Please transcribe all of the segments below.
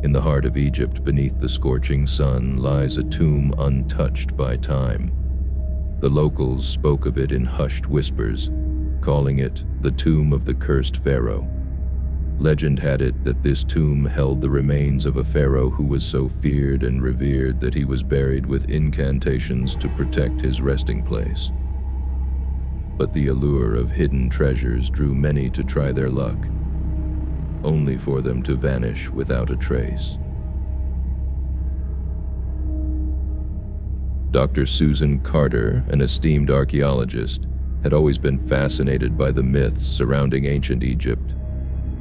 In the heart of Egypt, beneath the scorching sun, lies a tomb untouched by time. The locals spoke of it in hushed whispers, calling it the tomb of the cursed pharaoh. Legend had it that this tomb held the remains of a pharaoh who was so feared and revered that he was buried with incantations to protect his resting place. But the allure of hidden treasures drew many to try their luck, only for them to vanish without a trace. Dr. Susan Carter, an esteemed archaeologist, had always been fascinated by the myths surrounding ancient Egypt.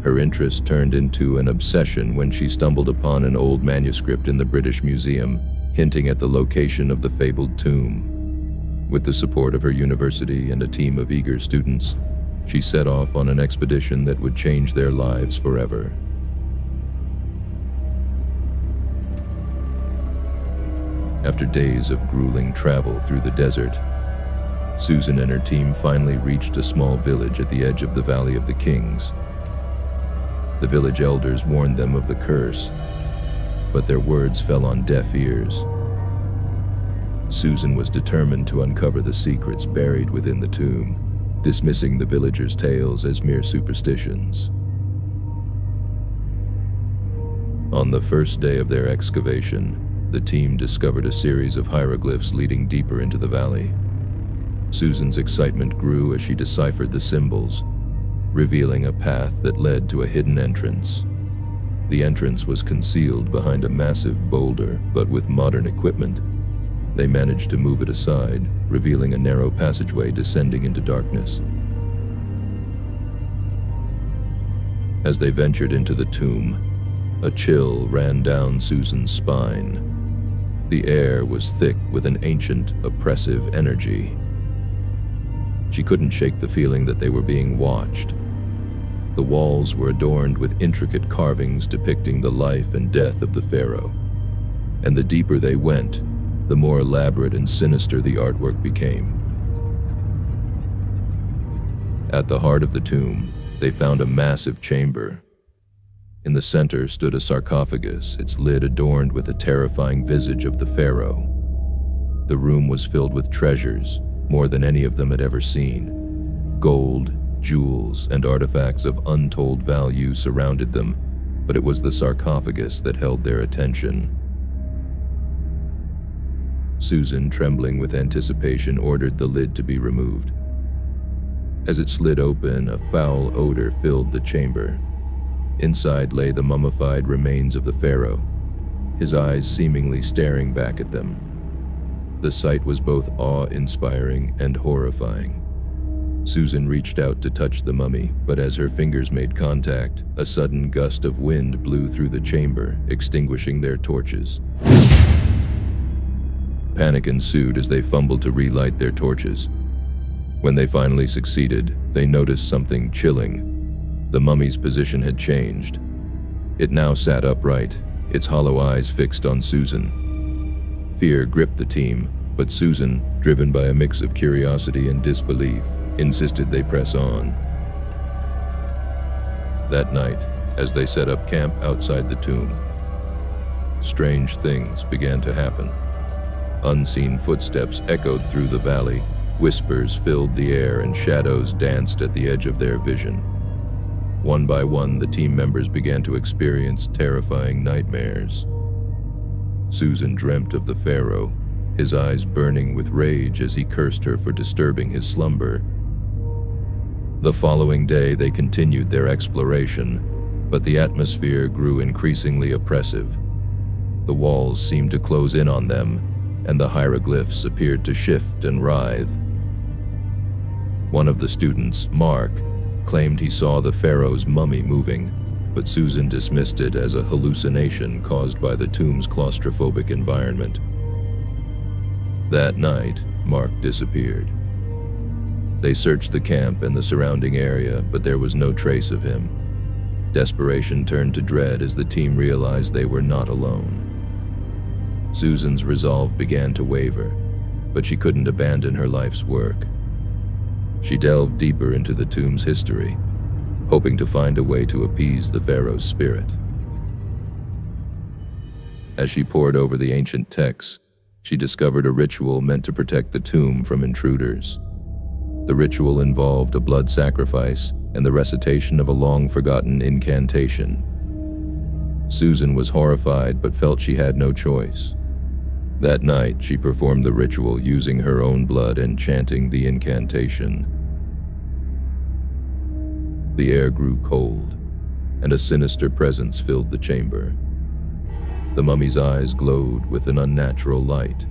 Her interest turned into an obsession when she stumbled upon an old manuscript in the British Museum, hinting at the location of the fabled tomb. With the support of her university and a team of eager students, she set off on an expedition that would change their lives forever. After days of grueling travel through the desert, Susan and her team finally reached a small village at the edge of the Valley of the Kings. The village elders warned them of the curse, but their words fell on deaf ears. Susan was determined to uncover the secrets buried within the tomb, dismissing the villagers' tales as mere superstitions. On the first day of their excavation, the team discovered a series of hieroglyphs leading deeper into the valley. Susan's excitement grew as she deciphered the symbols, revealing a path that led to a hidden entrance. The entrance was concealed behind a massive boulder, but with modern equipment, they managed to move it aside, revealing a narrow passageway descending into darkness. As they ventured into the tomb, a chill ran down Susan's spine. The air was thick with an ancient, oppressive energy. She couldn't shake the feeling that they were being watched. The walls were adorned with intricate carvings depicting the life and death of the pharaoh. And the deeper they went, the more elaborate and sinister the artwork became. At the heart of the tomb, they found a massive chamber. In the center stood a sarcophagus, its lid adorned with a terrifying visage of the pharaoh. The room was filled with treasures, more than any of them had ever seen. Gold, jewels, and artifacts of untold value surrounded them, but it was the sarcophagus that held their attention. Susan, trembling with anticipation, ordered the lid to be removed. As it slid open, a foul odor filled the chamber. Inside lay the mummified remains of the pharaoh, his eyes seemingly staring back at them. The sight was both awe-inspiring and horrifying. Susan reached out to touch the mummy, but as her fingers made contact, a sudden gust of wind blew through the chamber, extinguishing their torches. Panic ensued as they fumbled to relight their torches. When they finally succeeded, they noticed something chilling. The mummy's position had changed. It now sat upright, its hollow eyes fixed on Susan. Fear gripped the team, but Susan, driven by a mix of curiosity and disbelief, insisted they press on. That night, as they set up camp outside the tomb, strange things began to happen. Unseen footsteps echoed through the valley, whispers filled the air, and shadows danced at the edge of their vision. One by one, the team members began to experience terrifying nightmares. Susan dreamt of the pharaoh, his eyes burning with rage as he cursed her for disturbing his slumber. The following day, they continued their exploration, but the atmosphere grew increasingly oppressive. The walls seemed to close in on them, and the hieroglyphs appeared to shift and writhe. One of the students, Mark, claimed he saw the pharaoh's mummy moving, but Susan dismissed it as a hallucination caused by the tomb's claustrophobic environment. That night, Mark disappeared. They searched the camp and the surrounding area, but there was no trace of him. Desperation turned to dread as the team realized they were not alone. Susan's resolve began to waver, but she couldn't abandon her life's work. She delved deeper into the tomb's history, hoping to find a way to appease the pharaoh's spirit. As she pored over the ancient texts, she discovered a ritual meant to protect the tomb from intruders. The ritual involved a blood sacrifice and the recitation of a long-forgotten incantation. Susan was horrified but felt she had no choice. That night, she performed the ritual using her own blood and chanting the incantation. The air grew cold, and a sinister presence filled the chamber. The mummy's eyes glowed with an unnatural light,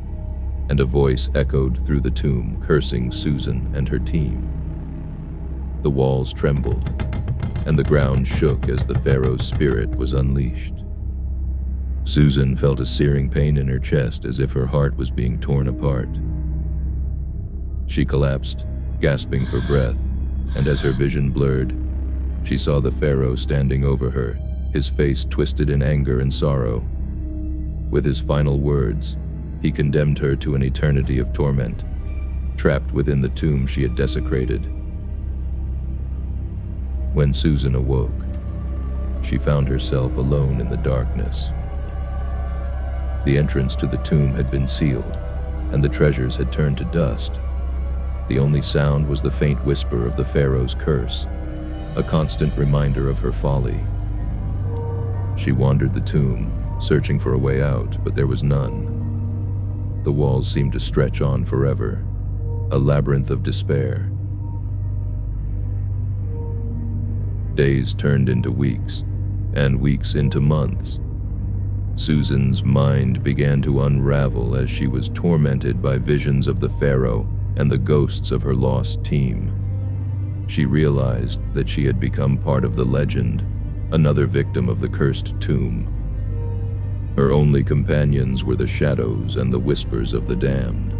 and a voice echoed through the tomb, cursing Susan and her team. The walls trembled, and the ground shook as the pharaoh's spirit was unleashed. Susan felt a searing pain in her chest as if her heart was being torn apart. She collapsed, gasping for breath, and as her vision blurred, she saw the pharaoh standing over her, his face twisted in anger and sorrow. With his final words, he condemned her to an eternity of torment, trapped within the tomb she had desecrated. When Susan awoke, she found herself alone in the darkness. The entrance to the tomb had been sealed, and the treasures had turned to dust. The only sound was the faint whisper of the pharaoh's curse, a constant reminder of her folly. She wandered the tomb, searching for a way out, but there was none. The walls seemed to stretch on forever, a labyrinth of despair. Days turned into weeks, and weeks into months. Susan's mind began to unravel as she was tormented by visions of the pharaoh and the ghosts of her lost team. She realized that she had become part of the legend, another victim of the cursed tomb. Her only companions were the shadows and the whispers of the damned.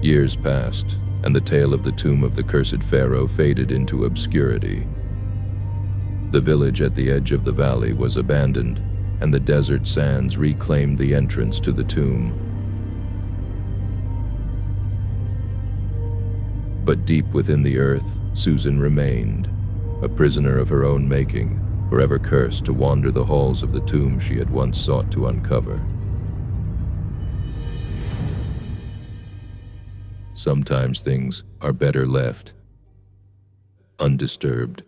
Years passed, and the tale of the tomb of the cursed pharaoh faded into obscurity. The village at the edge of the valley was abandoned, and the desert sands reclaimed the entrance to the tomb. But deep within the earth, Susan remained, a prisoner of her own making, forever cursed to wander the halls of the tomb she had once sought to uncover. Sometimes things are better left undisturbed.